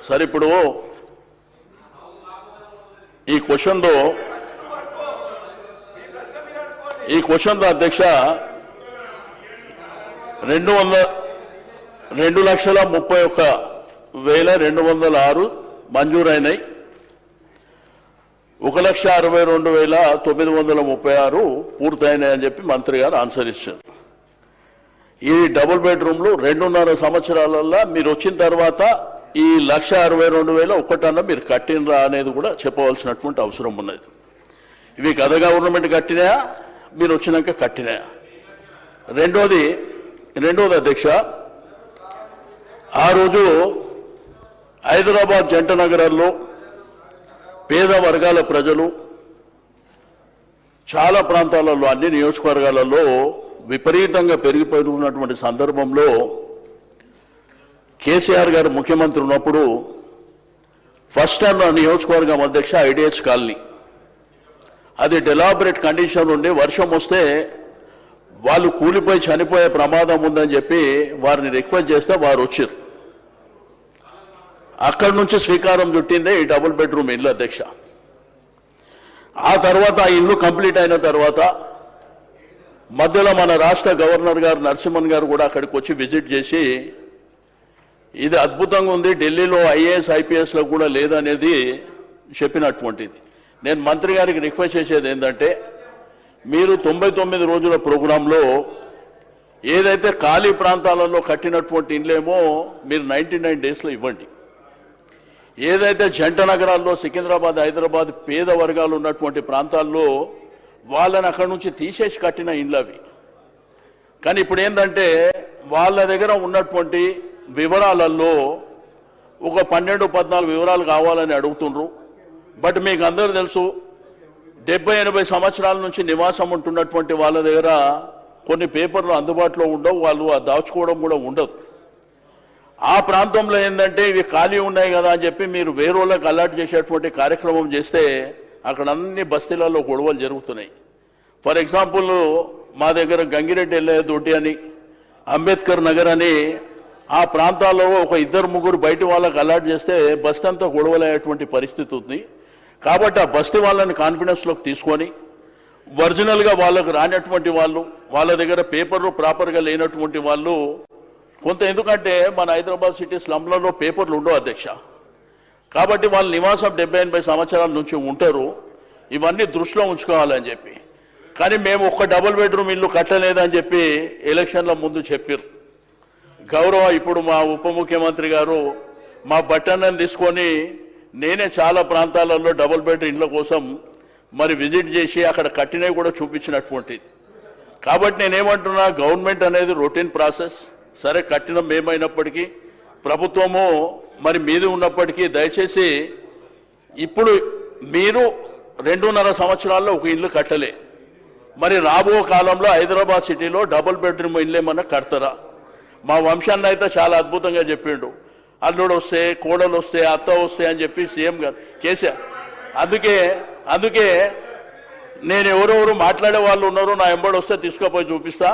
సరే ఇప్పుడు ఈ క్వశ్చన్లో అధ్యక్ష 2,31,206 మంజూరైనాయి, 1,62,936 పూర్తయినాయని చెప్పి మంత్రి గారు ఆన్సర్ ఇచ్చారు. ఈ డబుల్ బెడ్రూమ్లు 2.5 సంవత్సరాలలో మీరు వచ్చిన తర్వాత ఈ 1,62,000 ఒక్కటన్నా మీరు కట్టినరా అనేది కూడా చెప్పవలసినటువంటి అవసరం ఉన్నది. ఇవి గత గవర్నమెంట్ కట్టినాయా, మీరు వచ్చినాక కట్టినాయా? రెండోది అధ్యక్ష, ఆ రోజు హైదరాబాద్ జంట నగరాల్లో పేద వర్గాల ప్రజలు చాలా ప్రాంతాలలో అన్ని నియోజకవర్గాలలో విపరీతంగా పెరిగిపోయినటువంటి సందర్భంలో కేసీఆర్ గారు ముఖ్యమంత్రి ఉన్నప్పుడు ఫస్ట్ టైం నా నియోజకవర్గం అధ్యక్ష ఐడిహెచ్ కాలనీ, అది డెలాబరేట్ కండిషన్ ఉండి వర్షం వస్తే వాళ్ళు కూలిపోయి చనిపోయే ప్రమాదం ఉందని చెప్పి వారిని రిక్వెస్ట్ చేస్తే వారు వచ్చారు. అక్కడి నుంచి శ్రీకారం చుట్టిందే ఈ డబుల్ బెడ్రూమ్ ఇల్లు అధ్యక్ష. ఆ తర్వాత ఆ ఇల్లు కంప్లీట్ అయిన తర్వాత మధ్యలో మన రాష్ట్ర గవర్నర్ గారు నరసింహన్ గారు కూడా అక్కడికి వచ్చి విజిట్ చేసి ఇది అద్భుతంగా ఉంది, ఢిల్లీలో ఐఏఎస్ ఐపీఎస్లో కూడా లేదనేది చెప్పినటువంటిది. నేను మంత్రి గారికి రిక్వెస్ట్ చేసేది ఏంటంటే, మీరు 99 రోజుల ప్రోగ్రాంలో ఏదైతే ఖాళీ ప్రాంతాలలో కట్టినటువంటి ఇండ్లేమో మీరు 99 డేస్లో ఇవ్వండి. ఏదైతే జంట నగరాల్లో సికింద్రాబాద్ హైదరాబాద్ పేద వర్గాలు ఉన్నటువంటి ప్రాంతాల్లో వాళ్ళని అక్కడి నుంచి తీసేసి కట్టిన ఇండ్లు అవి. కానీ ఇప్పుడు ఏంటంటే వాళ్ళ దగ్గర ఉన్నటువంటి వివరాలలో ఒక 12-14 వివరాలు కావాలని అడుగుతుండ్రు. బట్ మీకు అందరూ తెలుసు 70-80 సంవత్సరాల నుంచి నివాసం ఉంటున్నటువంటి వాళ్ళ దగ్గర కొన్ని పేపర్లు అందుబాటులో ఉండవు, వాళ్ళు దాచుకోవడం కూడా ఉండదు. ఆ ప్రాంతంలో ఏంటంటే ఇవి ఖాళీ ఉన్నాయి కదా అని చెప్పి మీరు వేరేళ్ళకి అలర్ట్ చేసేటువంటి కార్యక్రమం చేస్తే అక్కడ అన్ని బస్తీలలో గొడవలు జరుగుతున్నాయి. ఫర్ ఎగ్జాంపుల్ మా దగ్గర గంగిరెడ్డి దొడ్డి అని, అంబేద్కర్ నగర్ అని ఆ ప్రాంతాల్లో ఒక 2-3 బయట వాళ్ళకి అలర్ట్ చేస్తే బస్తీ అంతా గొడవలయ్యేటువంటి పరిస్థితి ఉంది. కాబట్టి ఆ బస్తీ వాళ్ళని కాన్ఫిడెన్స్లోకి తీసుకొని ఒరిజినల్గా వాళ్ళకు రానటువంటి వాళ్ళు, వాళ్ళ దగ్గర పేపర్లు ప్రాపర్గా లేనటువంటి వాళ్ళు కొంత, ఎందుకంటే మన హైదరాబాద్ సిటీ స్లమ్లలో పేపర్లు ఉండవు అధ్యక్ష. కాబట్టి వాళ్ళ నివాసం 70-80 సంవత్సరాల నుంచి ఉంటారు. ఇవన్నీ దృష్టిలో ఉంచుకోవాలని చెప్పి, కానీ మేము ఒక్క డబుల్ బెడ్రూమ్ ఇల్లు కట్టలేదని చెప్పి ఎలక్షన్ల ముందు చెప్పారు. గౌరవ ఇప్పుడు మా ఉప ముఖ్యమంత్రి గారు మా బట్టన్నని తీసుకొని నేనే చాలా ప్రాంతాలలో డబుల్ బెడ్ ఇండ్ల కోసం మరి విజిట్ చేసి అక్కడ కట్టినవి కూడా చూపించినటువంటిది. కాబట్టి నేనేమంటున్నా, గవర్నమెంట్ అనేది రొటీన్ ప్రాసెస్. సరే కట్టినం ఏమైనప్పటికీ ప్రభుత్వము మరి మీది ఉన్నప్పటికీ దయచేసి ఇప్పుడు మీరు 2.5 సంవత్సరాల్లో ఒక ఇల్లు కట్టలే, మరి రాబో కాలంలో హైదరాబాద్ సిటీలో డబుల్ బెడ్రూమ్ ఇల్లు ఏమన్నా కడతారా? మా వంశాన్ని అయితే చాలా అద్భుతంగా చెప్పిండు, అల్లుడు వస్తే కోడలు వస్తే అత్త వస్తే అని చెప్పి సీఎం గారు కేసీఆర్. అందుకే నేను ఎవరెవరు మాట్లాడే వాళ్ళు ఉన్నారు, నా ఎంబడి వస్తే తీసుకుపోయి చూపిస్తా.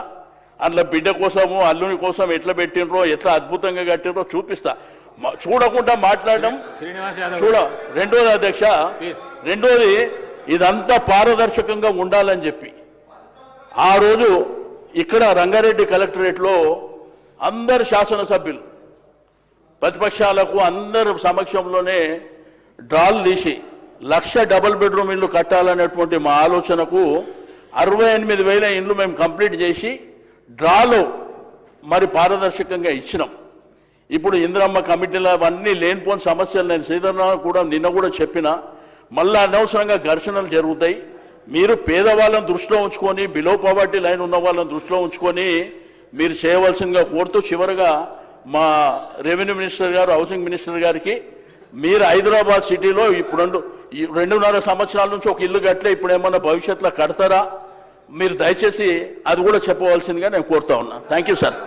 అందులో బిడ్డ కోసము అల్లుని కోసం ఎట్లా పెట్టినరో, ఎట్లా అద్భుతంగా కట్టినరో చూపిస్తా. చూడకుండా మాట్లాడడం రెండోది అధ్యక్ష, రెండోది ఇదంతా పారదర్శకంగా ఉండాలని చెప్పి ఆ రోజు ఇక్కడ రంగారెడ్డి కలెక్టరేట్లో అందరు శాసనసభ్యులు ప్రతిపక్షాలకు అందరు సమక్షంలోనే డ్రాలు తీసి 1,00,000 డబుల్ బెడ్రూమ్ ఇల్లు కట్టాలనేటువంటి మా ఆలోచనకు 68,000 ఇండ్లు మేము కంప్లీట్ చేసి డ్రాలో మరి పారదర్శకంగా ఇచ్చినాం. ఇప్పుడు ఇందిరమ్మ కమిటీలో అవన్నీ లేనిపోని సమస్యలు నేను శ్రీధరరావు కూడా నిన్న కూడా చెప్పిన, మళ్ళీ అనవసరంగా ఘర్షణలు జరుగుతాయి. మీరు పేదవాళ్ళని దృష్టిలో ఉంచుకొని, బిలో పవర్టీ లైన్ ఉన్న వాళ్ళని దృష్టిలో ఉంచుకొని మీరు చేయవలసిందిగా కోరుతూ, చివరిగా మా రెవెన్యూ మినిస్టర్ గారు, హౌసింగ్ మినిస్టర్ గారికి, మీరు హైదరాబాద్ సిటీలో ఇప్పుడు 2.5 సంవత్సరాల నుంచి ఒక ఇల్లు కట్టలే, ఇప్పుడు ఏమన్నా భవిష్యత్తులో కడతారా? మీరు దయచేసి అది కూడా చెప్పవలసిందిగా నేను కోరుతా ఉన్నా. Thank you sir.